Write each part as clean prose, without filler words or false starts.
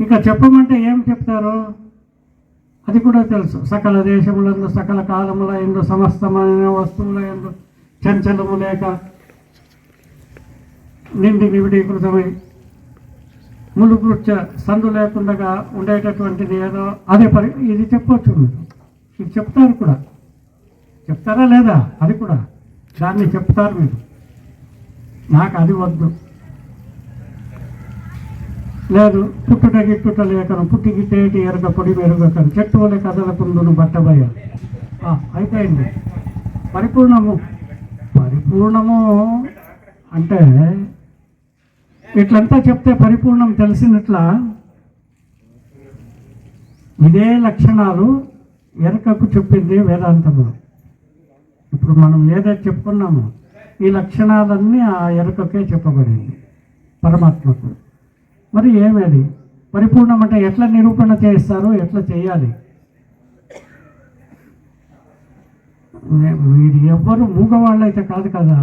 ఇక చెప్పమంటే ఏం చెప్తారు? అది కూడా తెలుసు. సకల దేశములందు సకల కాలముల ఎందు సమస్తమైన వస్తువుల ఎందు చంచలము లేక నిండి నివిడీకృతమై ములుగుచ్చ సందు లేకుండా ఉండేటటువంటిది ఏదో అదే ఇది చెప్పవచ్చు మీరు. ఇది చెప్తారు కూడా. చెప్తారా లేదా? అది కూడా దాన్ని చెప్తారు మీరు. నాకు అది వద్దు. లేదు, పుట్టుట గిట్టుట లేకను పుట్టి గిట్టేటి ఎరగ పొడి మెరుగకను చెట్టు వలె కదలకుండును బట్టబయ్య. అయిపోయింది. పరిపూర్ణము అంటే ఇట్లంతా చెప్తే పరిపూర్ణం తెలిసినట్లా ఇదే లక్షణాలు ఎరకకు చెప్పింది వేదాంతంలో. ఇప్పుడు మనం ఏదైతే చెప్పుకున్నామో ఈ లక్షణాలన్నీ ఆ ఎరకకే చెప్పబడింది పరమాత్మకు. మరి ఏమేది పరిపూర్ణం అంటే ఎట్లా నిరూపణ చేస్తారు? ఎట్లా చేయాలి? మీరు ఎవ్వరు మూగవాళ్ళు అయితే కాదు కదా,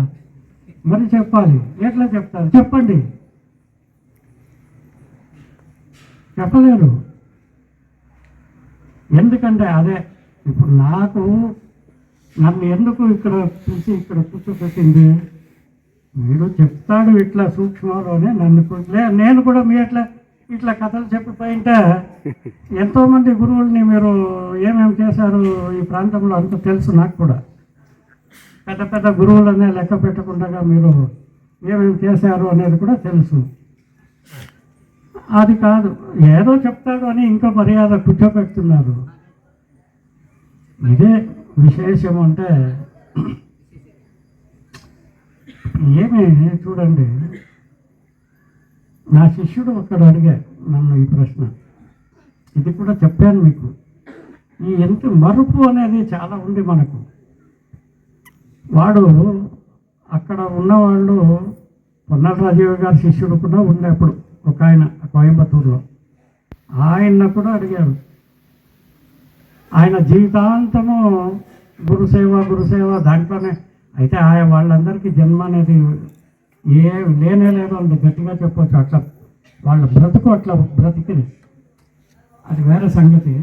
మరి చెప్పాలి. ఎట్లా చెప్తారు? చెప్పండి. చెప్పలేరు. ఎందుకంటే అదే ఇప్పుడు నన్ను ఎందుకు ఇక్కడ చూసి ఇక్కడ కూర్చోబెట్టింది? వీడు చెప్తాడు ఇట్లా సూక్ష్మంలోనే నేను కూడా మీ ఇట్లా కథలు చెప్పిపోయింటే ఎంతోమంది గురువుల్ని మీరు ఏమేమి చేశారు ఈ ప్రాంతంలో అంత తెలుసు. నాకు కూడా పెద్ద పెద్ద గురువులనే లెక్క పెట్టకుండా మీరు ఏమేమి చేశారు అనేది కూడా తెలుసు. అది కాదు, ఏదో చెప్తాడు అని ఇంకా మర్యాద కూర్చోపెడుతున్నారు. ఇదే విశేషం. అంటే ఏమి చూడండి, నా శిష్యుడు ఒక్కడు అడిగాడు నన్ను ఈ ప్రశ్న. ఇది కూడా చెప్పాను మీకు. ఈ ఎంత మరుపు అనేది చాలా ఉంది మనకు. వాడు అక్కడ ఉన్నవాళ్ళు పొన్నాల రాజీవ్ గారి శిష్యుడు కూడా ఉంది అప్పుడు ఒక ఆయన కోయంబత్తూరులో. ఆయన కూడా అడిగారు. ఆయన జీవితాంతము గురుసేవ దాంట్లోనే. అయితే వాళ్ళందరికీ జన్మ అనేది లేనే లేదు అంత గట్టిగా చెప్పవచ్చు. అట్లా వాళ్ళ బ్రతుకు అట్లా బ్రతికింది, అది వేరే సంగతి.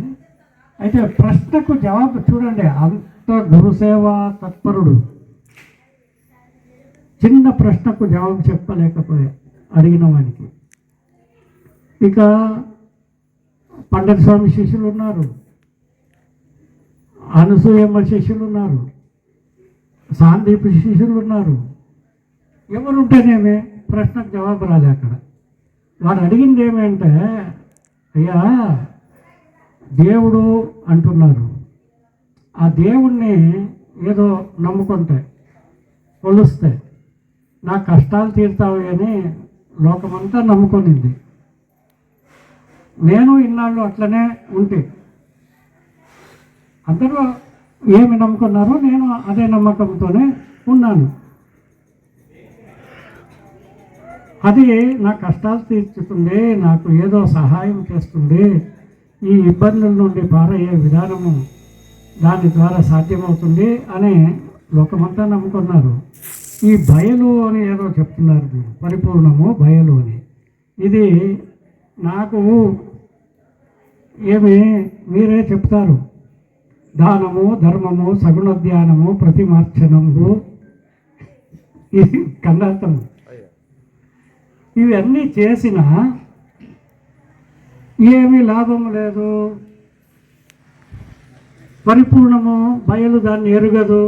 అయితే ప్రశ్నకు జవాబు చూడండి, అంత గురుసేవ తత్పరుడు చిన్న ప్రశ్నకు జవాబు చెప్పలేకపోయా అడిగిన వానికి. ఇక పండిత స్వామి శిష్యులు ఉన్నారు, అనసూయమ్మ శిష్యులు ఉన్నారు, సాందీప్ శిష్యులు ఉన్నారు. ఎవరుంటేనేమే ప్రశ్నకు జవాబు రాలే. అక్కడ వాడు అడిగింది ఏమంటే, అయ్యా దేవుడు అంటున్నారు, ఆ దేవుణ్ణి ఏదో నమ్ముకుంటే కొలుస్తే నా కష్టాలు తీరుతావు అని లోకమంతా నమ్ముకొనింది. నేను ఇన్నాళ్ళు అట్లనే ఉంటే అందరూ ఏమి నమ్ముకున్నారో నేను అదే నమ్మకంతోనే ఉన్నాను. అది నా కష్టాలు తీర్చుతుంది, నాకు ఏదో సహాయం చేస్తుంది, ఈ ఇబ్బందుల నుండి పారయ్యే విధానము దాని ద్వారా సాధ్యమవుతుంది అని లోకమంతా నమ్ముకున్నారు. ఈ బయలు అని ఏదో చెప్తున్నారు మీరు, పరిపూర్ణము బయలు అని. ఇది నాకు మీరే చెప్తారు. దానము, ధర్మము, సగుణోద్యానము, ప్రతిమార్చనము, ఇది కందార్థము. ఇవన్నీ చేసినా ఏమీ లాభం లేదు. పరిపూర్ణము బయలు దాన్ని ఎరుగదు,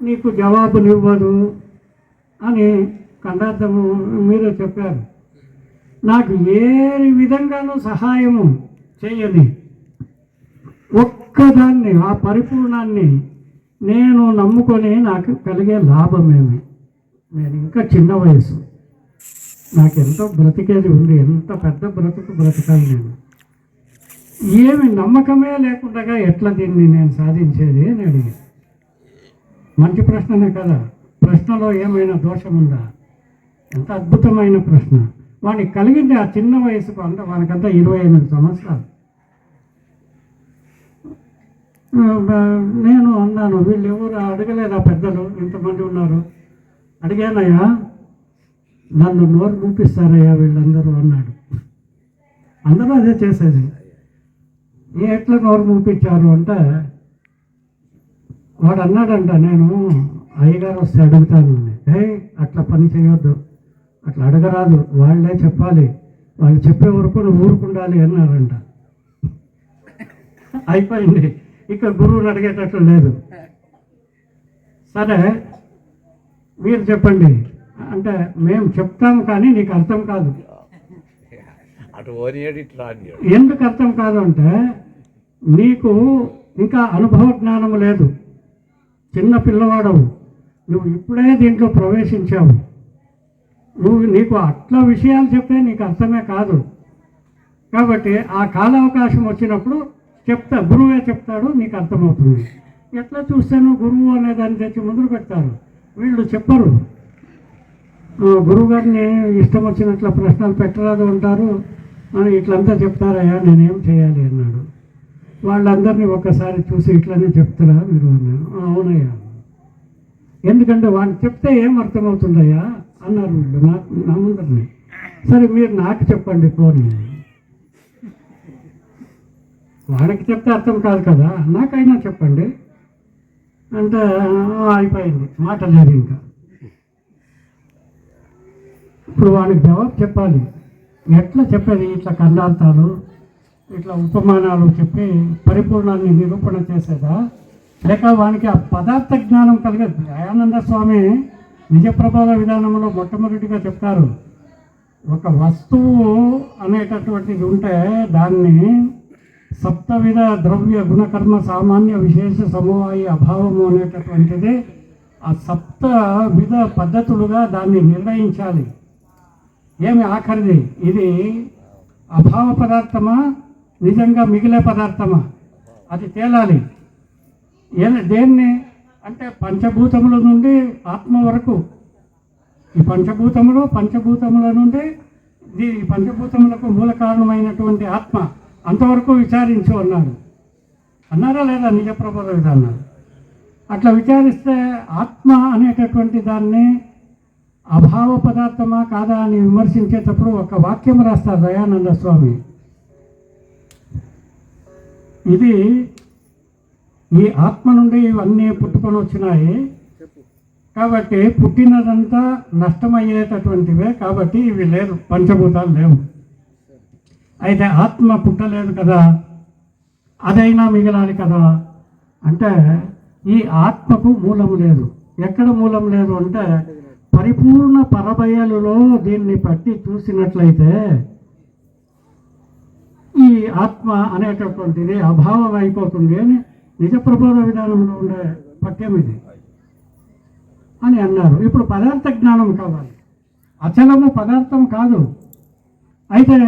నీకు జవాబునివ్వదు అని కందార్థము మీరే చెప్పారు. నాకు ఏ విధంగానూ సహాయము చేయని ఒక్కదాన్ని, ఆ పరిపూర్ణాన్ని నేను నమ్ముకొని నాకు కలిగే లాభమేమి? నేను ఇంకా చిన్న వయసు, నాకెంతో బ్రతికేది ఉంది, ఎంత పెద్ద బ్రతుకు బ్రతకాలి నేను. ఏమి నమ్మకమే లేకుండా ఎట్లా దీన్ని నేను సాధించేది అని అడిగి. మంచి ప్రశ్ననే కదా, ప్రశ్నలో ఏమైనా దోషం ఉందా? ఎంత అద్భుతమైన ప్రశ్న. వానికి కలిగింది ఆ చిన్న వయసుకు. వానికంతా 28 సంవత్సరాలు. నేను అన్నాను, వీళ్ళు ఎవరు అడగలేదా పెద్దలు, ఇంతమంది ఉన్నారు? అడిగానయ్యా, నన్ను నోరు చూపిస్తారయ్యా వీళ్ళందరూ అన్నాడు. అందరూ అదే చేసేది. ఎట్లా నోరు మూపించారు అంటే వాడు అన్నాడంట, నేను అయ్యగారు వస్తే అడుగుతాను. అట్లా పని చేయొద్దు, అట్లా అడగరాదు, వాళ్ళే చెప్పాలి, వాళ్ళు చెప్పే వరకు నువ్వు ఊరుకుండాలి అన్నారంట. అయిపోయింది, ఇక గురువుని అడిగేటట్లు లేదు. సరే మీరు చెప్పండి అంటే మేము చెప్తాము కానీ నీకు అర్థం కాదు. ఎందుకు అర్థం కాదు అంటే నీకు ఇంకా అనుభవ జ్ఞానం లేదు, చిన్న పిల్లవాడవు, నువ్వు ఇప్పుడే దీంట్లో ప్రవేశించావు. నీకు అట్లా విషయాలు చెప్తే నీకు అర్థమే కాదు. కాబట్టి ఆ కాలావకాశం వచ్చినప్పుడు గురువే చెప్తాడు, నీకు అర్థమవుతుంది. ఎట్లా చూస్తాను గురువు అనే దాన్ని తెచ్చి ముందుకు పెడతారు, వీళ్ళు చెప్పరు. గురువుగారిని ఇష్టం వచ్చినట్ల ప్రశ్నలు పెట్టరాదు ఉంటారు, ఇట్లంతా చెప్తారయ్యా నేనేం చేయాలి అన్నాడు. వాళ్ళందరినీ ఒక్కసారి చూసి ఇట్లనే చెప్తారా మీరు అన్నాను. అవునయ్యా, ఎందుకంటే వాళ్ళు చెప్తే ఏం అర్థమవుతుందయ్యా అన్నారు వీళ్ళు నా ముందరిని. సరే మీరు నాకు చెప్పండి పోనీ, వాడికి చెప్తే అర్థం కాదు కదా, నాకైనా చెప్పండి అంటే అయిపోయింది, మాట లేదు ఇంకా. ఇప్పుడు వాడికి జవాబు చెప్పాలి. ఎట్లా చెప్పేది? ఇట్లా ఖండార్థాలు, ఇట్లా ఉపమానాలు చెప్పి పరిపూర్ణాన్ని నిరూపణ చేసేదా, లేక వానికి ఆ పదార్థ జ్ఞానం కలిగదు? దయానంద స్వామి నిజ ప్రబోధ విధానంలో మొట్టమొదటిగా చెప్తారు, ఒక వస్తువు అనేటటువంటిది ఉంటే దాన్ని సప్తవిధ ద్రవ్య గుణకర్మ సామాన్య విశేష సమవాయి అభావము అనేటటువంటిది ఆ సప్త విధ పద్ధతులుగా దాన్ని నిర్ణయించాలి. ఏమి ఆఖరిది, ఇది అభావ పదార్థమా నిజంగా మిగిలే పదార్థమా అది తేలాలి. దేన్ని అంటే పంచభూతముల నుండి ఆత్మ వరకు, ఈ పంచభూతముల నుండి ఈ పంచభూతములకు మూల కారణమైనటువంటి ఆత్మ అంతవరకు విచారించు అన్నారా లేదా నిజ ప్రబోధ విధానాలు? అట్లా విచారిస్తే ఆత్మ అనేటటువంటి దాన్ని అభావ పదార్థమా కాదా అని విమర్శించేటప్పుడు ఒక వాక్యం రాస్తారు దయానంద స్వామి. ఇది ఈ ఆత్మ నుండి ఇవన్నీ పుట్టుకొని వచ్చినాయి కాబట్టి పుట్టినదంతా నష్టమయ్యేటటువంటివే, కాబట్టి ఇవి లేదు, పంచభూతాలు లేవు. అయితే ఆత్మ పుట్టలేదు కదా, అదైనా మిగలాలి కదా అంటే ఈ ఆత్మకు మూలం లేదు. ఎక్కడ మూలం లేదు అంటే పరిపూర్ణ పరబయలులో దీన్ని పట్టి చూసినట్లయితే ఈ ఆత్మ అనేటటువంటిది అభావం అయిపోతుంది అని నిజ ప్రబోధ విధానంలో ఉండే పట్యం ఇది అని అన్నారు. ఇప్పుడు పదార్థ జ్ఞానం కావాలి, అచలము పదార్థం కాదు. అయితే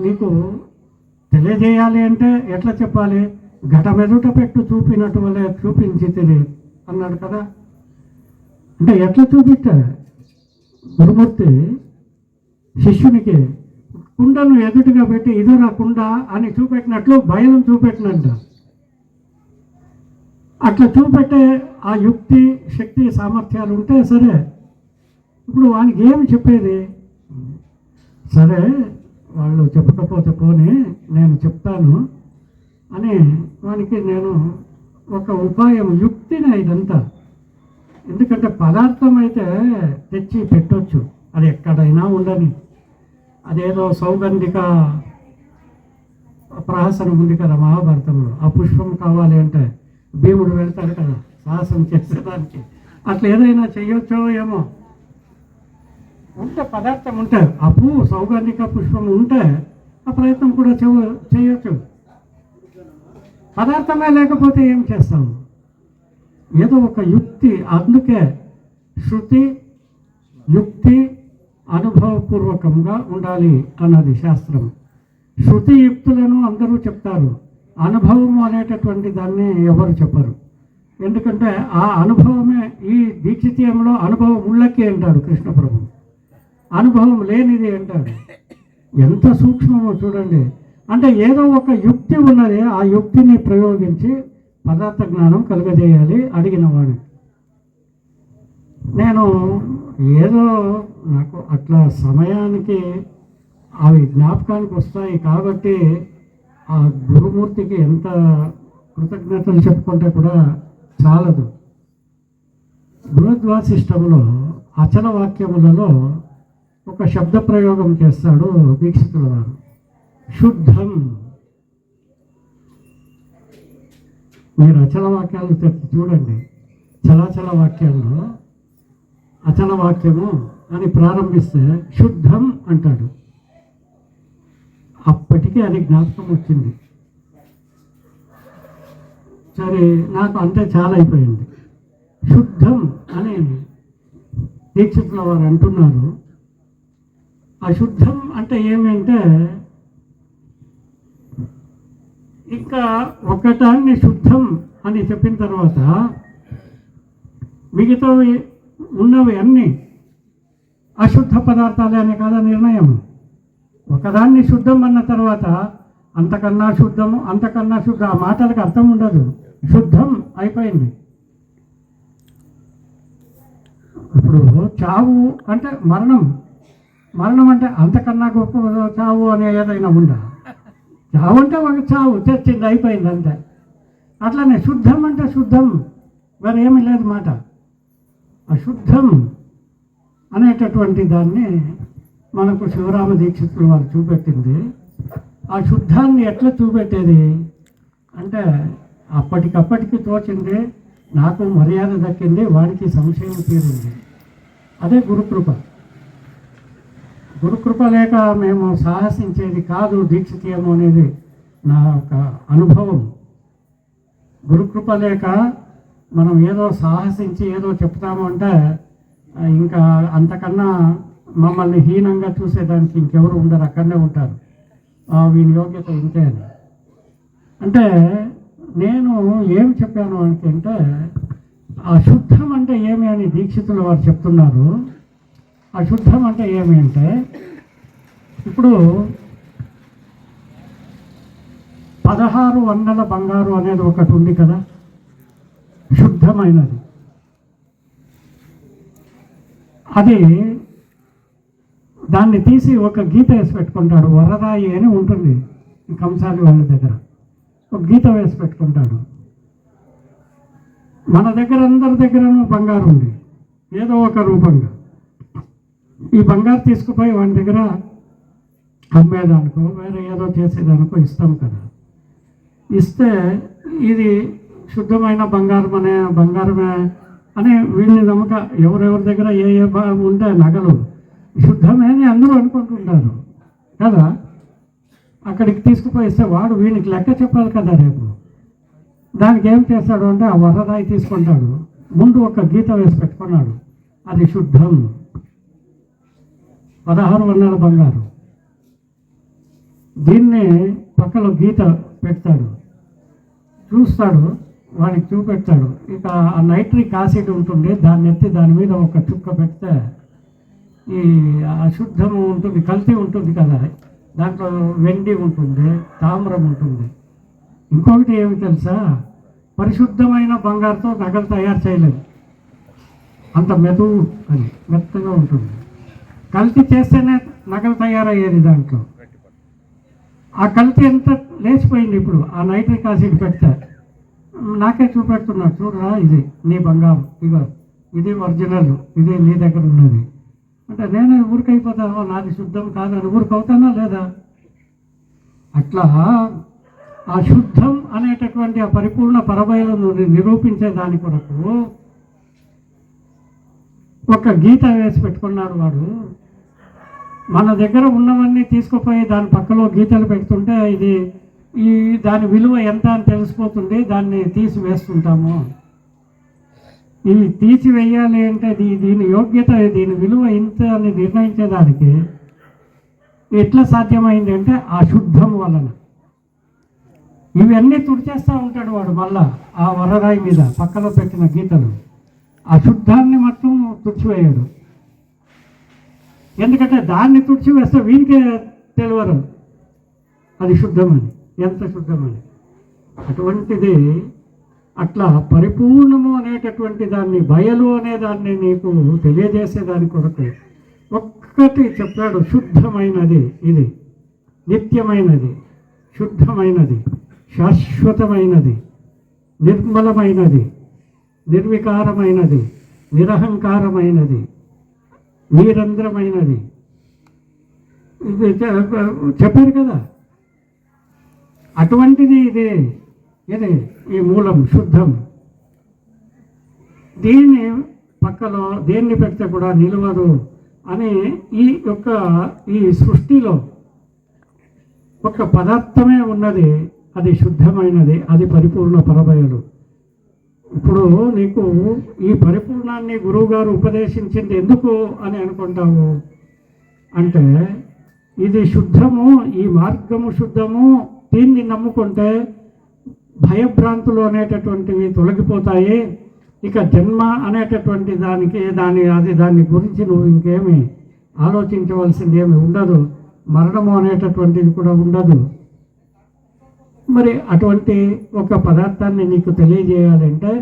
నీకు తెలియజేయాలి అంటే ఎట్లా చెప్పాలి? ఘటమెదుట పెట్టు చూపినట్టు వల్లే చూపించితిరి అన్నాడు కదా. అంటే ఎట్లా చూపించా గురుమూర్తి శిష్యునికి కుండను ఎదుటిగా పెట్టి ఇదో నా కుండ అని చూపెట్టినట్లు బయలు చూపెట్టినంట. అట్లా చూపెట్టే ఆ యుక్తి శక్తి సామర్థ్యాలు ఉంటే సరే. ఇప్పుడు వానికి ఏమి చెప్పేది? సరే వాళ్ళు చెప్పకపోతే పోనీ నేను చెప్తాను అని వానికి నేను ఒక ఉపాయం యుక్తిని ఇదంతా. ఎందుకంటే పదార్థం అయితే తెచ్చి పెట్టవచ్చు, అది ఎక్కడైనా ఉండని. అదేదో సౌగంధిక ప్రహసనం ఉంది కదా మహాభారతంలో, ఆ పుష్పం కావాలి అంటే భీముడు వెళ్తాడు కదా సాహసం చేసేదానికి. అట్లా ఏదైనా చెయ్యొచ్చో ఏమో, ఉంటే పదార్థం ఉంటే ఆ పువ్వు సౌగంధిక పుష్పం ఉంటే ఆ ప్రయత్నం కూడా చేయొచ్చు. పదార్థమే లేకపోతే ఏం చేస్తాము? ఏదో ఒక యుక్తి. అందుకే శృతి యుక్తి అనుభవపూర్వకంగా ఉండాలి అన్నది శాస్త్రం. శృతి యుక్తులను అందరూ చెప్తారు, అనుభవము అనేటటువంటి దాన్ని ఎవరు చెప్పరు. ఎందుకంటే ఆ అనుభవమే ఈ దీక్షితీయంలో అనుభవం ఉళ్ళకి అంటాడు కృష్ణప్రభు, అనుభవం లేనిది అంటాడు. ఎంత సూక్ష్మమో చూడండి. అంటే ఏదో ఒక యుక్తి ఉన్నది, ఆ యుక్తిని ప్రయోగించి పదార్థ జ్ఞానం కలుగజేయాలి అడిగిన వాడు. నేను ఏదో నాకు అట్లా సమయానికి అవి జ్ఞాపకానికి వస్తాయి. కాబట్టి ఆ గురుమూర్తికి ఎంత కృతజ్ఞతలు చెప్పుకుంటే కూడా చాలదు. బృహద్వాసిష్టంలో అచల వాక్యములలో ఒక శబ్ద ప్రయోగం చేస్తాడు దీక్షితుల వారు, శుద్ధం. మీరు అచల వాక్యాలు చూడండి, చలాచల వాక్యాల్లో అచల వాక్యము అని ప్రారంభిస్తే శుద్ధం అంటాడు. అప్పటికీ అది జ్ఞాపకం వచ్చింది. సరే, నాకు అంతే చాలా అయిపోయింది. శుద్ధం అని దీక్షితుల వారు అంటున్నారు. అశుద్ధం అంటే ఏమంటే, ఇంకా ఒకటాన్ని శుద్ధం అని చెప్పిన తర్వాత మిగతావి ఉన్నవి అన్నీ అశుద్ధ పదార్థాలే అనే కాదా నిర్ణయం. ఒకదాన్ని శుద్ధం అన్న తర్వాత అంతకన్నా శుద్ధము, అంతకన్నా శుద్ధం, ఆ మాటలకు అర్థం ఉండదు. శుద్ధం అయిపోయింది. ఇప్పుడు చావు అంటే మరణం, మరణం అంటే అంతకన్నా గొప్ప చావు అనే ఏదైనా ఉందా? చావు అంటే ఒక చావు తెచ్చింది, అయిపోయింది అంతే. అట్లనే శుద్ధం అంటే శుద్ధం, మరి ఏమీ లేదు మాట. అశుద్ధం అనేటటువంటి దాన్ని మనకు శివరామ దీక్షితులు వారు చూపెట్టింది. ఆ శుద్ధాన్ని ఎట్లా చూపెట్టేది అంటే, అప్పటికప్పటికి తోచింది, నాకు మర్యాద దక్కింది, వాడికి సంశయం తీరింది. అదే గురుకృప. గురుకృప లేక మేము సాహసించేది కాదు దీక్షితీయము అనేది నా ఒక అనుభవం. గురుకృప లేక మనం ఏదో సాహసించి ఏదో చెప్తాము అంటే ఇంకా అంతకన్నా మమ్మల్ని హీనంగా చూసేదానికి ఇంకెవరు ఉండరు, అక్కడనే ఉంటారు. వీని యోగ్యత ఇంతే అని. అంటే నేను ఏం చెప్పాను అంటే, అశుద్ధం అంటే ఏమి అని దీక్షితులు వారు చెప్తున్నారు. అశుద్ధం అంటే ఏమి అంటే, ఇప్పుడు 16 వందల బంగారు అనేది ఒకటి ఉంది కదా, శుద్ధమైనది. అది దాన్ని తీసి ఒక గీత వేసి పెట్టుకుంటాడు. వరరాయి అని ఉంటుంది కంసాలి వాళ్ళ దగ్గర, ఒక గీత వేసి పెట్టుకుంటాడు. మన దగ్గర అందరి దగ్గరనూ బంగారు ఉంది ఏదో ఒక రూపంగా. ఈ బంగారు తీసుకుపోయి వాడి దగ్గర అమ్మేదానికో వేరే ఏదో చేసేదానికో ఇస్తాం కదా. ఇస్తే ఇది శుద్ధమైన బంగారమే అని వీళ్ళని నమ్మక, ఎవరెవరి దగ్గర ఏ ఏ ఉంటే నగలు శుద్ధమే అని అందరూ అనుకుంటుంటారు కదా. అక్కడికి తీసుకుపోయిస్తే వాడు వీనికి లెక్క చెప్పాలి కదా రేపు. దానికి ఏం చేస్తాడు అంటే, ఆ వరరాయి తీసుకుంటాడు, ముందు ఒక గీత వేసి పెట్టుకున్నాడు, అది శుద్ధం. 16 వందల బంగారు. దీన్ని పక్కలో గీత పెడతాడు, చూస్తాడు, వాడికి చూపెడతాడు. ఇక ఆ నైట్రిక్ యాసిడ్ ఉంటుంది, దాన్ని ఎత్తి దాని మీద ఒక చుక్క పెడితే ఈ అశుద్ధము ఉంటుంది, కల్తీ ఉంటుంది కదా. దాంట్లో వెండి ఉంటుంది, తామ్రం ఉంటుంది. ఇంకొకటి ఏమి తెలుసా, పరిశుద్ధమైన బంగారుతో నగలు తయారు చేయలేదు, అంత మెత్తగా ఉంటుంది. కల్తీ చేస్తేనే నగలు తయారయ్యేది దాంట్లో. ఆ కల్తీ ఎంత లేచిపోయింది ఇప్పుడు ఆ నైట్రిక్ యాసిడ్ పెడితే. నాకే చూపెడుతున్నాడు, చూడరా ఇది నీ బంగారు, ఇగో ఇది ఒరిజినల్, ఇది నీ దగ్గర ఉన్నది అంటే నేనే ఊరికైపోతాను, నాది శుద్ధం కాదని ఊరికవుతానా లేదా? అట్లా ఆ శుద్ధం అనేటటువంటి ఆ పరిపూర్ణ పరబయలను నిరూపించే దాని కొరకు ఒక గీత వేసి పెట్టుకున్నాడు వాడు. మన దగ్గర ఉన్నవన్నీ తీసుకుపోయి దాని పక్కలో గీతలు పెడుతుంటే దాని విలువ ఎంత అని తెలిసిపోతుంది, దాన్ని తీసివేస్తుంటాము. ఇది తీసివేయాలి అంటే దీని యోగ్యత, దీని విలువ ఇంత అని నిర్ణయించేదానికి ఎట్లా సాధ్యమైంది అంటే ఆ శుద్ధం వలన. ఇవన్నీ తుడిచేస్తూ ఉంటాడు వాడు మళ్ళా ఆ వరరాయి మీద పక్కలో పెట్టిన గీతలు. ఆ శుద్ధాన్ని మొత్తం తుడిచివేయాడు. ఎందుకంటే దాన్ని తుడిచివేస్తే వీనికే తెలియరు అది శుద్ధమని, ఎంత శుద్ధమని. అటువంటిది అట్లా పరిపూర్ణము అనేటటువంటి దాన్ని, బయలు అనే దాన్ని నీకు తెలియజేసేదాని కొరకు ఒక్కటి చెప్పాడు, శుద్ధమైనది, ఇది నిత్యమైనది, శుద్ధమైనది, శాశ్వతమైనది, నిర్మలమైనది, నిర్వికారమైనది, నిరహంకారమైనది, నిరంధ్రమైనది. ఇది చెప్పారు కదా. అటువంటిది ఇది ఈ మూలం శుద్ధం. దీన్ని పక్కలో దేన్ని పెడితే కూడా నిలవదు అని ఈ సృష్టిలో ఒక పదార్థమే ఉన్నది, అది శుద్ధమైనది, అది పరిపూర్ణ పరబయలు. ఇప్పుడు నీకు ఈ పరిపూర్ణాన్ని గురువుగారు ఉపదేశించింది ఎందుకు అని అనుకుంటావు అంటే, ఇది శుద్ధము, ఈ మార్గము శుద్ధము, దీన్ని నమ్ముకుంటే భయభ్రాంతులు అనేటటువంటివి తొలగిపోతాయి. ఇక జన్మ అనేటటువంటి దాని గురించి నువ్వు ఇంకేమి ఆలోచించవలసింది ఏమి ఉండదు, మరణము అనేటటువంటిది కూడా ఉండదు. మరి అటువంటి ఒక పదార్థాన్ని నీకు తెలియజేయాలంటే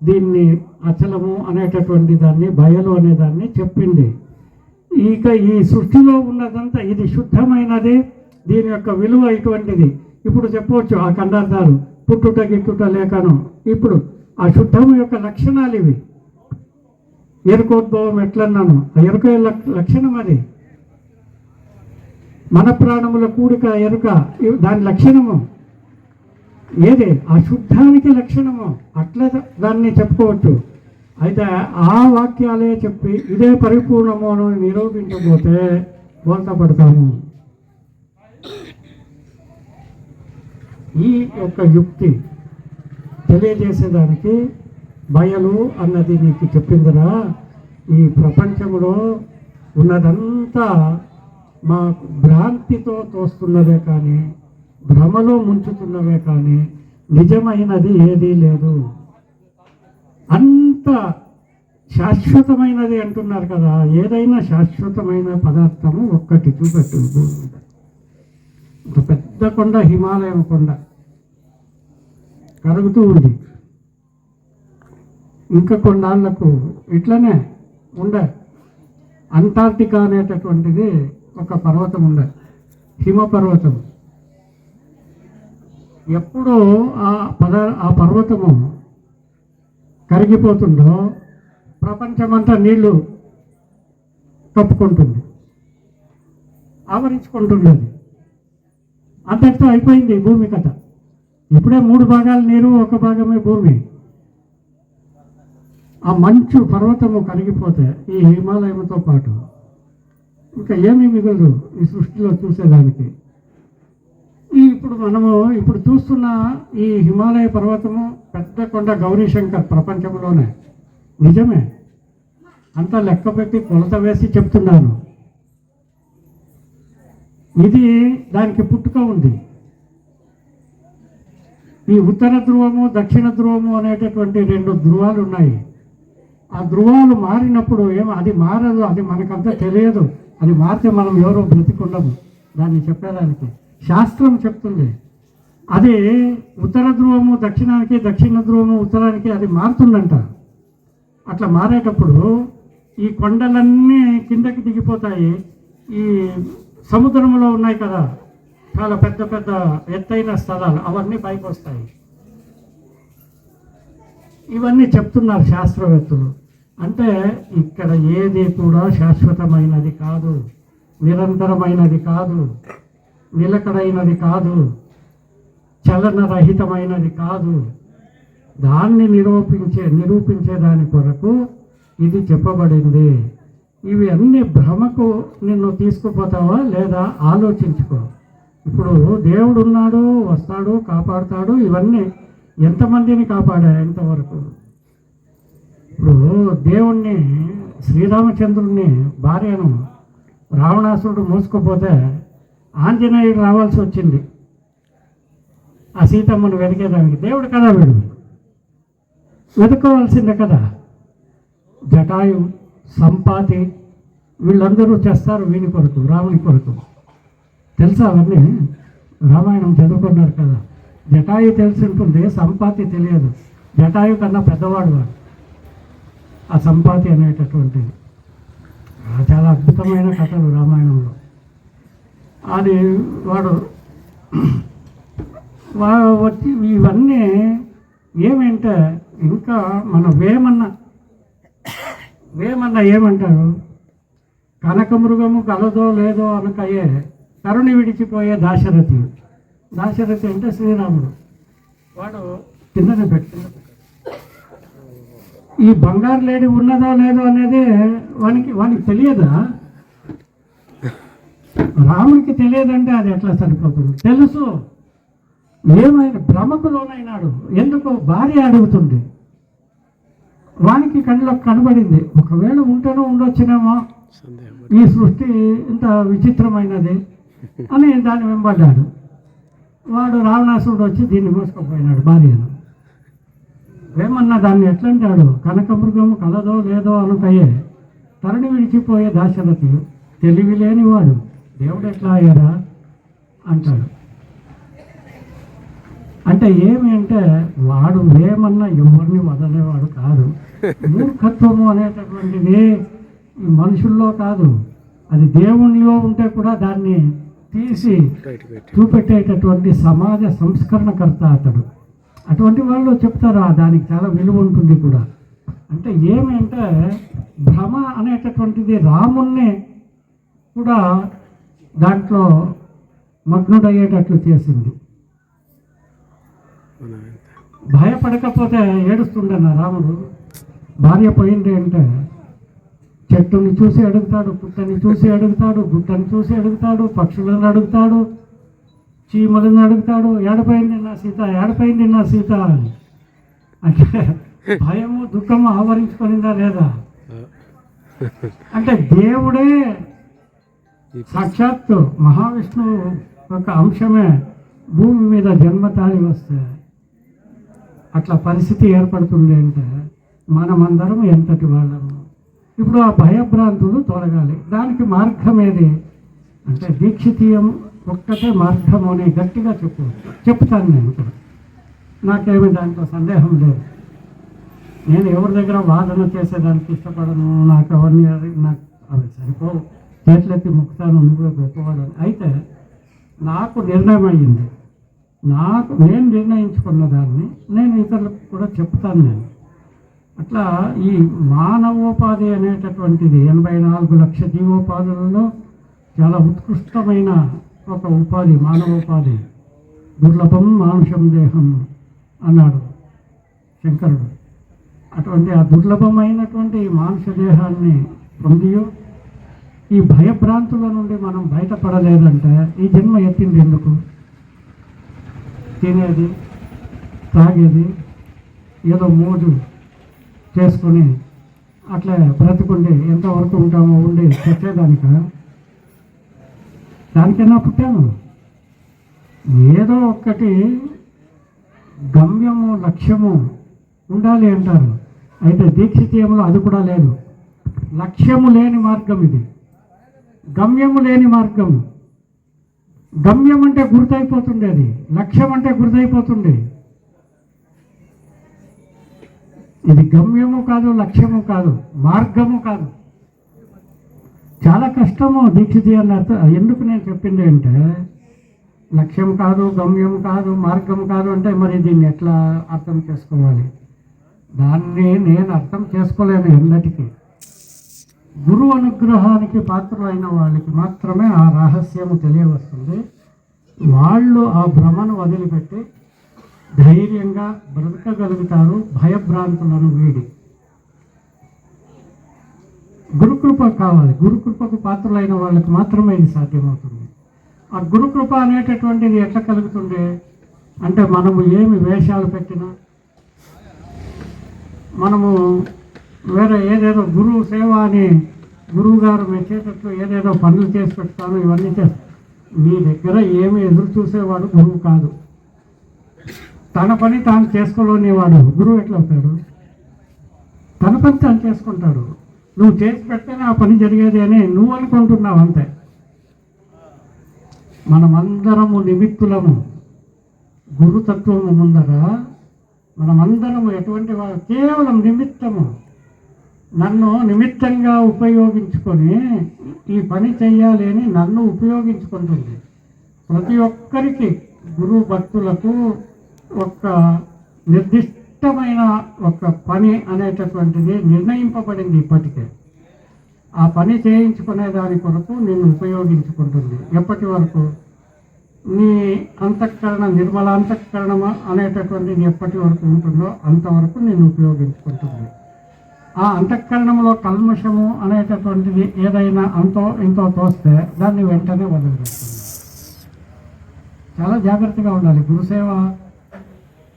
దీన్ని అచలము అనేటటువంటి దాన్ని, బయలు అనేదాన్ని చెప్పింది. ఇక ఈ సృష్టిలో ఉన్నదంతా ఇది శుద్ధమైనది, దీని యొక్క విలువ ఇటువంటిది. ఇప్పుడు చెప్పవచ్చు ఆ ఖండార్థాలు పుట్టుట గిట్టుట లేకను. ఇప్పుడు ఆ శుద్ధము యొక్క లక్షణాలు ఇవి. ఎరుకోద్భవం ఎట్లన్నాను, ఆ ఎరుక లక్షణం అది. మన ప్రాణముల కూడిక ఎరుక, దాని లక్షణము ఏది, ఆ శుద్ధానికి లక్షణము. అట్లా దాన్ని చెప్పుకోవచ్చు. అయితే ఆ వాక్యాలే చెప్పి ఇదే పరిపూర్ణము అని నిరూపించబోతే బోల్తా పడతాము. ఈ యొక్క యుక్తి తెలియజేసేదానికి బయలు అన్నది నీకు చెప్పిందిరా. ఈ ప్రపంచంలో ఉన్నదంతా మా భ్రాంతితో తోస్తున్నవే కానీ, భ్రమలో ముంచుతున్నవే కానీ నిజమైనది ఏదీ లేదు. అంత శాశ్వతమైనది అంటున్నారు కదా. ఏదైనా శాశ్వతమైన పదార్థము ఒక్కటి చూపెట్టు. ఇంత పెద్ద కొండ, హిమాలయం కొండ కరుగుతూ ఉంది. ఇంకా కొన్నాళ్లకు ఇట్లనే ఉండే అంటార్క్టికా అనేటటువంటిది ఒక పర్వతం ఉండే, హిమ పర్వతం. ఎప్పుడు ఆ పర్వతము కరిగిపోతుందో ప్రపంచమంతా నీళ్లు కప్పుకుంటుంది, ఆవరించుకుంటుంది. అది అంతటితో అయిపోయింది భూమి కథ. ఇప్పుడే 3 భాగాలు నీరు, 1 భాగమే భూమి. ఆ మంచు పర్వతము కరిగిపోతే ఈ హిమాలయంతో పాటు ఇంకా ఏమీ మిగలదు ఈ సృష్టిలో చూసేదానికి. ఇప్పుడు చూస్తున్న ఈ హిమాలయ పర్వతము పెద్ద కొండ గౌరీశంకర్ ప్రపంచంలోనే నిజమే. అంతా లెక్క పెట్టి కొలత వేసి చెప్తున్నారు. ఇది దానికి పుట్టుక ఉంది. ఈ ఉత్తర ధ్రువము, దక్షిణ ధ్రువము అనేటటువంటి 2 ధ్రువాలు ఉన్నాయి. ఆ ధ్రువాలు మారినప్పుడు అది మారదు, అది మనకంతా తెలియదు. అది మారితే మనం ఎవరో బ్రతికుండము దాన్ని చెప్పేదానికి. శాస్త్రం చెప్తుంది అది ఉత్తర ధ్రువము దక్షిణానికి, దక్షిణ ధ్రువము ఉత్తరానికి అది మారుతుందంట. అట్లా మారేటప్పుడు ఈ కొండలన్నీ కిందకి దిగిపోతాయి. ఈ సముద్రంలో ఉన్నాయి కదా చాలా పెద్ద పెద్ద ఎత్తైన స్థలాలు, అవన్నీ పైకి వస్తాయి. ఇవన్నీ చెప్తున్నారు శాస్త్రవేత్తలు. అంటే ఇక్కడ ఏది కూడా శాశ్వతమైనది కాదు, నిరంతరమైనది కాదు, నిలకడైనది కాదు, చలనరహితమైనది కాదు. దాన్ని నిరూపించే దాని కొరకు ఇది చెప్పబడింది. ఇవి అన్ని భ్రమకు నిన్ను తీసుకుపోతావా లేదా ఆలోచించుకో. ఇప్పుడు దేవుడు ఉన్నాడు, వస్తాడు, కాపాడుతాడు. ఇవన్నీ ఎంతమందిని కాపాడా ఎంతవరకు? ఇప్పుడు దేవుణ్ణి, శ్రీరామచంద్రుడిని భార్యను రావణాసురుడు మోసుకుపోతే ఆంజనేయుడు రావాల్సి వచ్చింది ఆ సీతమ్మను వెతికేదానికి. దేవుడు కదా వీడు, వెతుక్కోవాల్సిందే కదా. జటాయు, సంపాతి వీళ్ళందరూ చేస్తారు వీని కొరకు, రాముని కొరకు. తెలుసా అవన్నీ? రామాయణం చదువుకున్నారు కదా. జటాయు తెలిసి ఉంటుంది, సంపాతి తెలియదు. జటాయు కన్నా పెద్దవాడు వాడు ఆ సంపాతి అనేటటువంటిది. చాలా అద్భుతమైన కథలు రామాయణంలో. అది వాడు వచ్చి ఇవన్నీ ఏమంటే ఇంకా మన వేమన్న ఏమంటారు, కనకమృగము కలదో లేదో అనకయే తరుణి విడిచిపోయే దాశరథి. దాశరథి అంటే శ్రీరాముడు. వాడు కిందనే పెట్టింది. ఈ బంగారు లేడీ ఉన్నదో లేదో అనేది వానికి తెలియదా? రాముడికి తెలియదంటే అది ఎట్లా సరిపోతుంది? తెలుసు. ఏమైనా భ్రమకు లోనైనాడు. ఎందుకు? భార్య అడుగుతుంది. వానికి కళ్ళకు కనబడింది. ఒకవేళ ఉంటేనో ఉండొచ్చునేమో, ఈ సృష్టి ఇంత విచిత్రమైనది అని దాన్ని వెంబడ్డాడు. వాడు రావణాసురుడు వచ్చి దీన్ని మోసుకుపోయినాడు భార్యను. ఏమన్నా దాన్ని ఎట్లంటాడు, కనకమృగము కలదో లేదో అనుకయ్యే తరుణి విడిచిపోయే దాశరథి. తెలివి లేనివాడు దేవుడు ఎట్లా అయ్యారా అంటాడు. అంటే ఏమి అంటే వాడు ఏమన్నా ఎవరిని వదలేవాడు కాదు. మూర్ఖత్వము అనేటటువంటిది ఈ మనుషుల్లో కాదు, అది దేవునిలో ఉంటే కూడా దాన్ని తీసి చూపెట్టేటటువంటి సమాజ సంస్కరణకర్త అతడు. అటువంటి వాళ్ళు చెప్తారు దానికి చాలా విలువ ఉంటుంది కూడా. అంటే ఏమి అంటే భ్రమ అనేటటువంటిది రాముణ్ణి కూడా దాంట్లో మగ్నుడయ్యేటట్లు చేసింది. భయపడకపోతే ఏడుస్తుండేనా రాముడు? భార్య పోయింది అంటే చెట్టుని చూసి అడుగుతాడు, పుట్టని చూసి అడుగుతాడు, గుట్టని చూసి అడుగుతాడు, పక్షులను అడుగుతాడు, చీమలను అడుగుతాడు, ఏడపోయింది నా సీత, ఏడపోయింది నా సీత అని. అంటే భయము దుఃఖము ఆవరించుకునిందా లేదా? అంటే దేవుడే సాక్షాత్తు మహావిష్ణువు యొక్క అంశమే భూమి మీద జన్మతాళి వస్తే అట్లా పరిస్థితి ఏర్పడుతుంది. అంటే మనమందరం ఎంతటి వాళ్ళము. ఇప్పుడు ఆ భయభ్రాంతులు తొలగాలి. దానికి మార్గం ఏది అంటే దీక్షితీయం ఒక్కటే మార్గము అని గట్టిగా చెప్తాను నేను కూడా. నాకేమీ దాంట్లో సందేహం లేదు. నేను ఎవరి దగ్గర వాదన చేసేదానికి ఇష్టపడను. నాకు అవన్నీ నాకు అవి సరిపోవు. చేతులెత్తి మొక్కుతాను, నువ్వే గొప్పవాడు. అయితే నాకు నిర్ణయం అయ్యింది. నేను నిర్ణయించుకున్న దాన్ని నేను ఇతరులకు కూడా చెప్తాను. నేను అట్లా ఈ మానవోపాధి అనేటటువంటిది 84 లక్షల జీవోపాధులలో చాలా ఉత్కృష్టమైన ఒక ఉపాధి మానవోపాధి. దుర్లభం మానుషం దేహం అన్నాడు శంకరుడు. అటువంటి ఆ దుర్లభమైనటువంటి మానుష దేహాన్ని పొందియో ఈ భయభ్రాంతుల నుండి మనం బయటపడలేదంటే ఈ జన్మ ఎత్తింది ఎందుకు? తినేది, తాగేది, ఏదో మోజు చేసుకొని అట్లా బ్రతుకుండి ఎంతవరకు ఉంటామో ఉండి చచ్చేదానిక? దానికైనా పుట్టాము. ఏదో ఒక్కటి గమ్యము లక్ష్యము ఉండాలి అంటారు. అయితే దీక్షితీయంలో అది కూడా లేదు. లక్ష్యము లేని మార్గం ఇది, గమ్యము లేని మార్గం. గమ్యం అంటే గుర్తయిపోతుంది, అది లక్ష్యం అంటే గుర్తయిపోతుంది. ఇది గమ్యము కాదు, లక్ష్యము కాదు, మార్గము కాదు. చాలా కష్టము దీక్షితీయాన్ని అర్థం. ఎందుకు నేను చెప్పింది అంటే లక్ష్యం కాదు, గమ్యం కాదు, మార్గం కాదు అంటే మరి దీన్ని ఎట్లా అర్థం చేసుకోవాలి? దాన్ని నేను అర్థం చేసుకోలేను ఎన్నటికీ. గురువు అనుగ్రహానికి పాత్రులైన వాళ్ళకి మాత్రమే ఆ రహస్యము తెలియవస్తుంది. వాళ్ళు ఆ భ్రమను వదిలిపెట్టి ధైర్యంగా బ్రతకగలుగుతారు భయభ్రాంతులను వీడి. గురుకృప కావాలి. గురుకృపకు పాత్రులైన వాళ్ళకి మాత్రమే ఇది సాధ్యమవుతుంది. ఆ గురుకృప అనేటటువంటిది ఎట్లా కలుగుతుంది అంటే మనము ఏమి వేషాలు పెట్టినా, మనము వేరే ఏదేదో గురువు సేవ అని గురువు గారు మెచ్చేటట్లు ఏదేదో పనులు చేసి పెడతాను, ఇవన్నీ చేస్తాను. మీ దగ్గర ఏమి ఎదురు చూసేవాడు గురువు కాదు. తన పని తాను చేసుకోలేనివాడు గురువు ఎట్లవుతాడు? తన పని తాను చేసుకుంటాడు. నువ్వు చేసి పెడితేనే ఆ పని జరిగేది అని నువ్వు అనుకుంటున్నావు అంతే. మనమందరము నిమిత్తులము. గురుతత్వము ముందర మనమందరము ఎటువంటి కేవలం నిమిత్తము. నన్ను నిమిత్తంగా ఉపయోగించుకొని ఈ పని చెయ్యాలి అని నన్ను ఉపయోగించుకుంటుంది. ప్రతి ఒక్కరికి గురు భక్తులకు ఒక నిర్దిష్టమైన ఒక పని అనేటటువంటిది నిర్ణయింపబడింది ఇప్పటికే. ఆ పని చేయించుకునే దాని కొరకు నిన్ను ఉపయోగించుకుంటుంది. ఎప్పటి వరకు? నీ అంతఃకరణ నిర్మలాంతఃకరణం అనేటటువంటిది ఎప్పటి వరకు ఉంటుందో అంతవరకు నిన్ను ఉపయోగించుకుంటుంది. ఆ అంతఃకరణంలో కల్మషము అనేటటువంటిది ఏదైనా అంతో ఇంతో తోస్తే దాన్ని వెంటనే వదిలిపెడుతుంది. చాలా జాగ్రత్తగా ఉండాలి. గురుసేవ,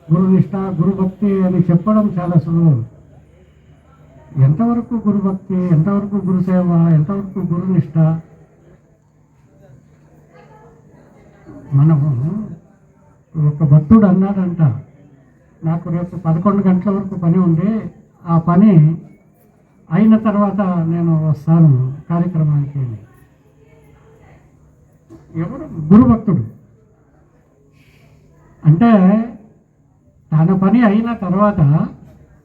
గురునిష్ట, గురుభక్తి అని చెప్పడం చాలా సులభం. ఎంతవరకు గురుభక్తి, ఎంతవరకు గురుసేవ, ఎంతవరకు గురునిష్ట? మనము ఒక భక్తుడు అన్నాడంట, నాకు రేపు 11 గంటల వరకు పని ఉంది, ఆ పని అయిన తర్వాత నేను వస్తాను కార్యక్రమానికి. ఎవరు? గురుభక్తుడు. అంటే తన పని అయిన తర్వాత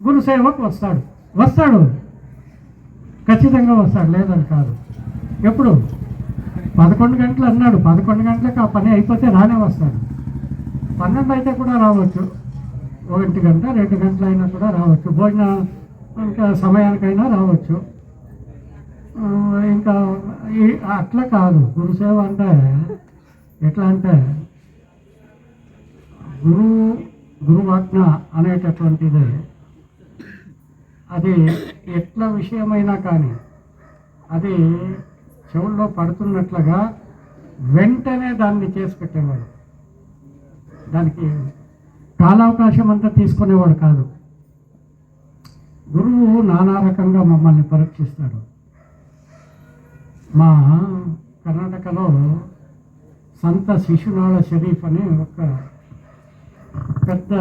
గురుసేవకు వస్తాడు, ఖచ్చితంగా వస్తాడు, లేదని కాదు. ఎప్పుడు? 11 గంటలు అన్నాడు, 11 గంటలకు ఆ పని అయిపోతే రానే వస్తాడు. 12 అయితే కూడా రావచ్చు, 1 గంట 2 గంటలు అయినా కూడా రావచ్చు, భోజన ఇంకా సమయానికైనా రావచ్చు. ఇంకా అట్లా కాదు. గురుసేవ అంటే ఎట్లా అంటే గురువాజ్ఞ అనేటటువంటిది అది ఎట్లా విషయమైనా కానీ అది చెవుల్లో పడుతున్నట్లుగా వెంటనే దాన్ని చేసి పెట్టేవాడు. దానికి కాలావకాశం అంతా తీసుకునేవాడు కాదు. గురువు నానా రకంగా మమ్మల్ని పరీక్షిస్తాడు. మా కర్ణాటకలో సంత శిశునాళ షరీఫ్ అని ఒక పెద్ద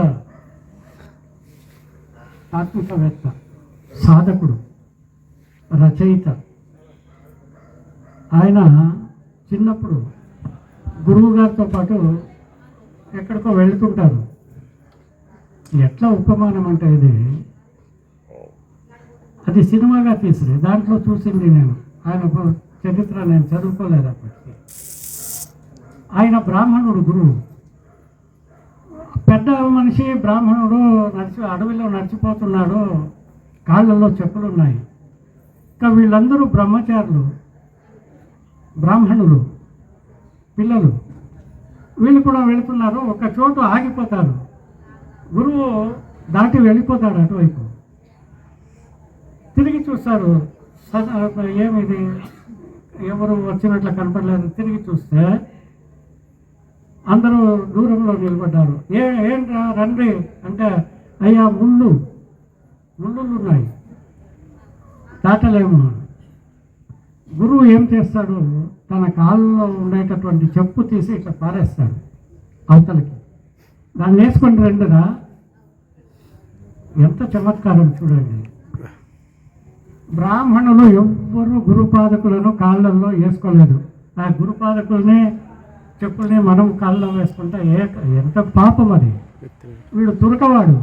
తాత్వికవేత్త, సాధకుడు, రచయిత. ఆయన చిన్నప్పుడు గురువు గారితో పాటు ఎక్కడికో వెళుతుంటారు. ఎట్లా ఉపమానం అంటే అది సినిమాగా తీసింది, దాంట్లో చూసింది నేను. ఆయన చరిత్ర నేను చదువుకోలేదు అప్పటికి. ఆయన బ్రాహ్మణుడు, గురువు, పెద్ద మనిషి బ్రాహ్మణుడు. అడవిలో నడిచిపోతున్నాడు, కాళ్ళల్లో చెప్పులు ఉన్నాయి. ఇంకా వీళ్ళందరూ బ్రహ్మచారులు, బ్రాహ్మణులు, పిల్లలు. వీళ్ళు కూడా వెళుతున్నారు. ఒక చోటు ఆగిపోతారు. గురువు దాటి వెళ్ళిపోతాడు అటువైపు. తిరిగి చూస్తారు, ఏమిది, ఎవరు వచ్చినట్లు కనపడలేదు. తిరిగి చూస్తే అందరూ దూరంలో నిలబడ్డారు. ఏంట్రా రండి అంటే, అయ్యా ముళ్ళు ఉన్నాయి, దాటలేము. గురువు ఏం చేస్తాడు, తన కాళ్ళలో ఉండేటటువంటి చెప్పు తీసి ఇట్లా పారేస్తాడు అవతలకి. దాన్ని వేసుకొని రెండుగా. ఎంత చమత్కారం చూడండి. బ్రాహ్మణులు ఎవ్వరూ గురుపాదకులను కాళ్ళల్లో వేసుకోలేదు. ఆ గురుపాదకుల్ని చెప్పుల్ని మనం కాళ్ళలో వేసుకుంటే ఎంత పాపం అది. వీడు తురకవాడు,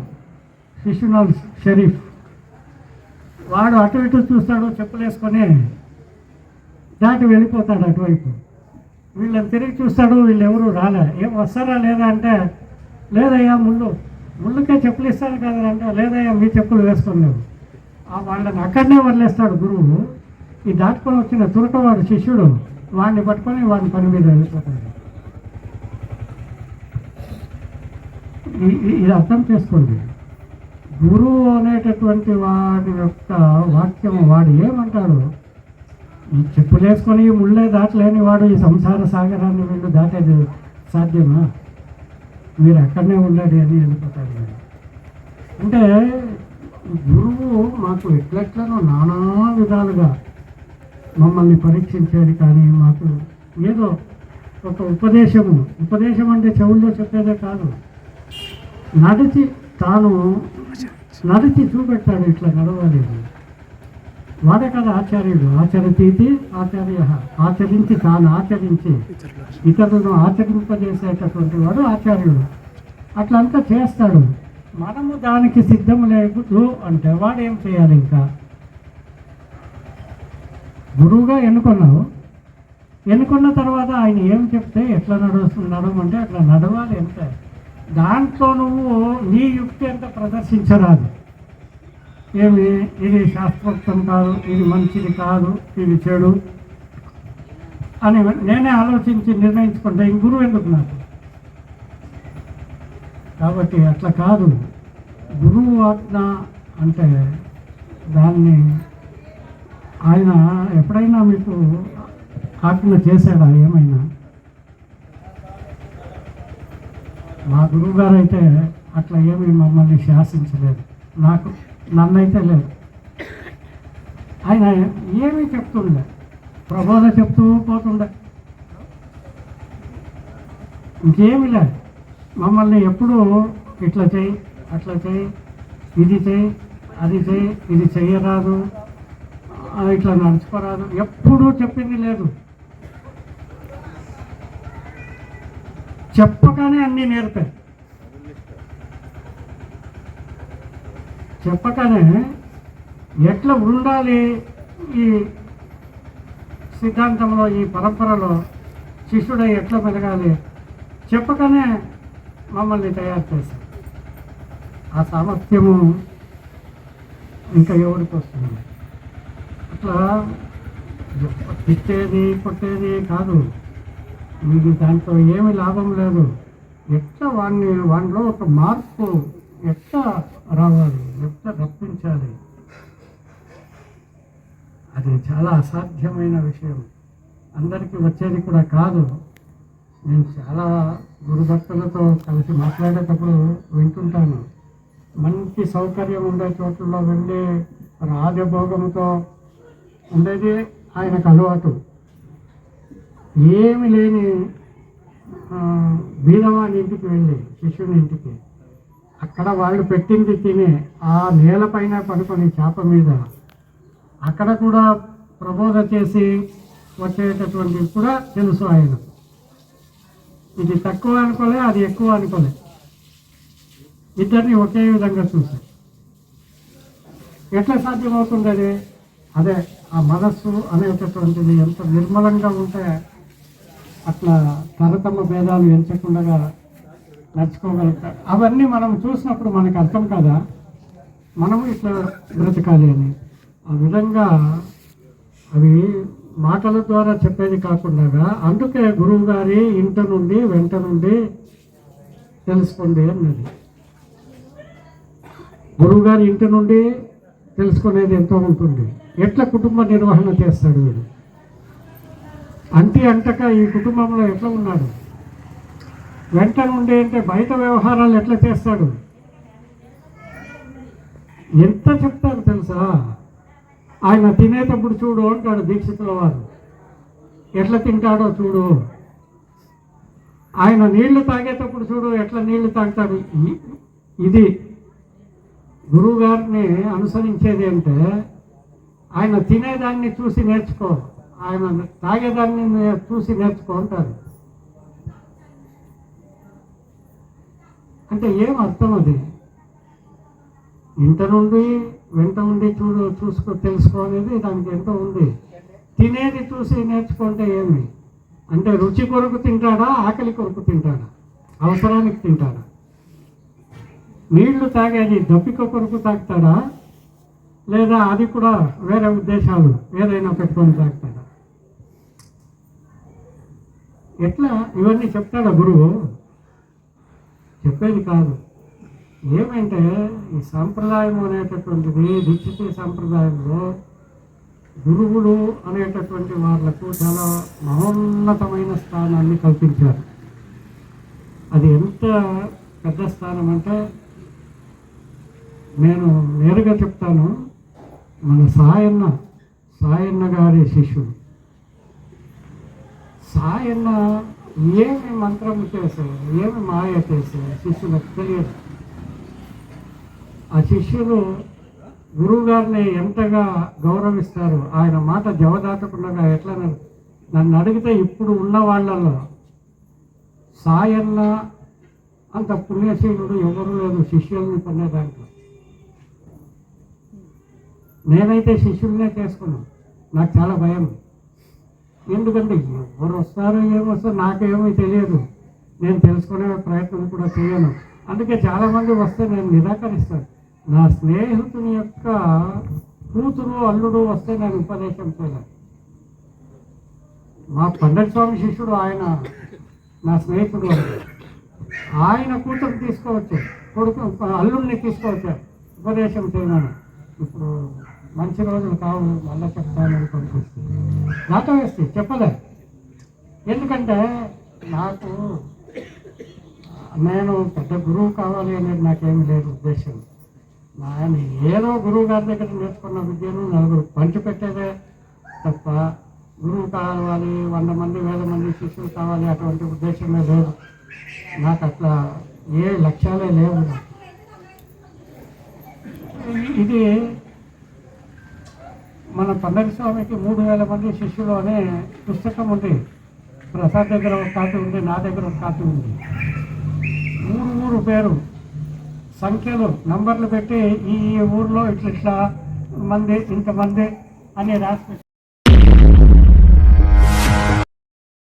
శిశునాళ షరీఫ్. వాడు అటు ఇటు చూస్తాడు, చెప్పులు వేసుకొని దాటి వెళ్ళిపోతాడు అటువైపు. వీళ్ళని తిరిగి చూస్తాడు, వీళ్ళు ఎవరు రాలే. ఏం వస్తారా లేదా అంటే, లేదయ్యా ముళ్ళుకే చెప్పులు ఇస్తాను కదా అంటే, లేదయ్యా మీ చెప్పులు వేసుకోలేవు. వాళ్ళని అక్కడనే వదిలేస్తాడు గురువు. ఈ దాటుకొని వచ్చిన తురకవాడు శిష్యుడు వాడిని పట్టుకొని వాడిని పని మీద వెళ్ళిపోతాడు. ఇది అర్థం చేసుకోండి. గురువు అనేటటువంటి వాడి యొక్క వాక్యం, వాడు ఏమంటాడు, ఈ చెప్పులు వేసుకొని ముళ్ళే దాటలేని వాడు ఈ సంసార సాగరాన్ని వీళ్ళు దాటేది సాధ్యమా? మీరు అక్కడనే ఉండండి అని వెళ్ళిపోతాడు. అంటే గురువు మాకు ఎట్లెట్లనో నానా విధాలుగా మమ్మల్ని పరీక్షించేది. కానీ మాకు ఏదో ఒక ఉపదేశం అంటే చెవుల్లో చెప్పేదే కాదు, నడిచి చూపెట్టాడు, ఇట్లా నడవాలి. వాడే కదా ఆచార్యుడు. ఆచరితీతి ఆచార్య, ఆచరించి ఇతరులను ఆచరింపజేసేటటువంటి వాడు ఆచార్యుడు. అట్లంతా చేస్తాడు. మనము దానికి సిద్ధం లేదు అంటే వాడు ఏం చేయాలి? ఇంకా ఎన్నుకున్నావు. ఎన్నుకున్న తర్వాత ఆయన ఏం చెప్తే ఎట్లా నడవమంటే అట్లా నడవాలి అంతే. దాంట్లో నువ్వు నీ యుక్తి ఎంత ప్రదర్శించరాదు. ఏమి ఇది శాస్త్రోక్తం కాదు, ఇది మంచిది కాదు, ఇది చెడు అని నేనే ఆలోచించి నిర్ణయించుకుంటే ఇంక గురువు ఎందుకు నాకు? కాబట్టి అట్లా కాదు. గురువు ఆజ్ఞ అంటే దాన్ని ఆయన ఎప్పుడైనా మీకు ఆజ్ఞ చేశాడా ఏమైనా? మా గురువు గారు అయితే అట్లా ఏమీ మమ్మల్ని శాసించలేదు, నన్నైతే లేదు. ఆయన ఏమీ చెప్తుండే, ప్రబోధ చెప్తూ పోతుండే, ఇంకేమీ లేదు. మమ్మల్ని ఎప్పుడూ ఇట్లా చేయి, అట్లా చేయి, ఇది చేయి, అది చేయి, ఇది చెయ్యరాదు, ఇట్లా నడుచుకోరాదు, ఎప్పుడూ చెప్పింది లేదు. చెప్పగానే అన్నీ నేర్పారు. చెప్పగానే ఎట్లా ఉండాలి ఈ సిద్ధాంతంలో, ఈ పరంపరలో శిష్యుడై ఎట్లా మెలగాలి చెప్పగానే మమ్మల్ని తయారు చేశారు. ఆ సామర్థ్యము ఇంకా ఎవరికి వస్తుంది? అట్లా తిట్టేది కొట్టేది కాదు, మీకు దాంట్లో ఏమి లాభం లేదు. ఎట్లా వాడిలో ఒక మార్పు ఎట్లా రావాలి, ఎట్లా రప్పించాలి, అది చాలా అసాధ్యమైన విషయం. అందరికీ వచ్చేది కూడా కాదు. నేను చాలా గురుభక్తులతో కలిసి మాట్లాడేటప్పుడు వింటుంటాను. మంచి సౌకర్యం ఉండే చోట్లలో వెళ్ళి రాజభోగంతో ఉండేది ఆయనకు అలవాటు. ఏమి లేని బీదవాడి ఇంటికి వెళ్ళి, శిష్యుని ఇంటికి, అక్కడ వాళ్ళు పెట్టింది తిని ఆ నేలపైన పడుకొని చేప మీద అక్కడ కూడా ప్రబోధ చేసి వచ్చేటటువంటివి కూడా తెలుసు ఆయన. ఇది తక్కువ అనుకోలే, అది ఎక్కువ అనుకోలే, ఇద్దరిని ఒకే విధంగా చూశారు. ఎట్లా సాధ్యమవుతుంది అది? అదే ఆ మనస్సు అనేటటువంటిది ఎంత నిర్మలంగా ఉంటే అట్లా తరతమ భేదాలు ఎంచకుండా నడుచుకోగలుగుతారు. అవన్నీ మనం చూసినప్పుడు మనకు అర్థం కదా, మనము ఇట్లా బ్రతకాలి అని. ఆ విధంగా అవి మాటల ద్వారా చెప్పేది కాకుండా, అందుకే గురువు గారి ఇంట నుండి వెంట నుండి తెలుసుకోండి అన్నది. గురువు గారి ఇంటి నుండి తెలుసుకునేది ఎంతో ఉంటుంది. ఎట్లా కుటుంబ నిర్వహణ చేస్తాడు వీడు, అంటక ఈ కుటుంబంలో ఎట్లా ఉన్నాడు, వెంట నుండి అంటే బయట వ్యవహారాలు ఎట్లా చేస్తాడు, ఎంత చెప్తారు తెలుసా? ఆయన తినేటప్పుడు చూడు అంటాడు దీక్షితుల వారు, ఎట్లా తింటాడో చూడు. ఆయన నీళ్లు తాగేటప్పుడు చూడు ఎట్లా నీళ్లు తాగుతాడు. ఇది గురువు గారిని అనుసరించేది అంటే ఆయన తినేదాన్ని చూసి నేర్చుకో, ఆయన తాగేదాన్ని చూసి నేర్చుకో అంటారు. అంటే ఏం అర్థం అది? ఇంట నుండి వెంట ఉండి తెలుసుకో అనేది దానికి ఎంతో ఉంది. తినేది చూసి నేర్చుకుంటే ఏమి అంటే రుచి కొరకు తింటాడా, ఆకలి కొరకు తింటాడా, అవసరానికి తింటాడా? నీళ్లు తాగేది దప్పిక కొరకు తాగుతాడా, లేదా అది కూడా వేరే ఉద్దేశాలు ఏదైనా పెట్టుకొని తాగుతాడా? ఎట్లా ఇవన్నీ చెప్తాడా గురువు? చెప్పేది కాదు. ఏమంటే ఈ సాంప్రదాయం అనేటటువంటిది, దీక్షిత సాంప్రదాయంలో గురువులు అనేటటువంటి వాళ్ళకు చాలా మహోన్నతమైన స్థానాన్ని కల్పించారు. అది ఎంత పెద్ద స్థానం అంటే నేను నేరుగా చెప్తాను, మన సాయన్న గారి శిష్యుడు సాయన్న ఏమి మంత్రం చేసే, ఏమి మాయ చేసే శిష్యులకు తెలియదు. ఆ శిష్యులు గురువు గారిని ఎంతగా గౌరవిస్తారు, ఆయన మాట జవదాటకుండా ఎట్లా. నన్ను అడిగితే ఇప్పుడు ఉన్న వాళ్ళల్లో సాయన్న అంత పుణ్యశీలుడు ఎవరు లేదు శిష్యుల్ని కొనే దాంట్లో. నేనైతే శిష్యులనే చేసుకున్నాను, నాకు చాలా భయం ఎందుకంటే ఎవరు వస్తారో ఏమొస్తారో నాకేమీ తెలియదు, నేను తెలుసుకునే ప్రయత్నం కూడా చేయను. అందుకే చాలామంది వస్తే నేను నిరాకరిస్తాను. నా స్నేహితుని యొక్క కూతురు అల్లుడు వస్తే నేను ఉపదేశం చేయలేను. మా పండిత స్వామి శిష్యుడు ఆయన నా స్నేహితుడు, ఆయన కూతురు తీసుకోవచ్చారు, కొడుకు అల్లుడిని తీసుకోవచ్చారు, ఉపదేశం చేయమని. ఇప్పుడు మంచి రోజులు కావు, మళ్ళీ చెప్తాను కనిపిస్తుంది, నాతో వేస్తే చెప్పలే. ఎందుకంటే నాకు నేను పెద్ద గురువు కావాలి అనేది నాకేమీ లేదు ఉద్దేశం. ఆయన ఏదో గురువు గారి దగ్గర నేర్చుకున్న విద్యను నలుగురు పంచిపెట్టేదే తప్ప గురువు కావాలి, 100 మంది 1000 మంది శిష్యులు కావాలి అటువంటి ఉద్దేశమే లేదు నాకు. అట్లా ఏ లక్ష్యాలే లేవు నాకు. ఇది మన పండగ స్వామికి 3000 మంది శిష్యులు అనే పుస్తకం ఉంది. ప్రసాద్ దగ్గర ఒక కాపీ ఉంది, నా దగ్గర ఒక కాపీ ఉంది. ఊరు పేరు సంఖ్యలు నంబర్లు పెట్టి ఈ ఊర్లో ఇట్లా మంది ఇంతమంది అని రాసి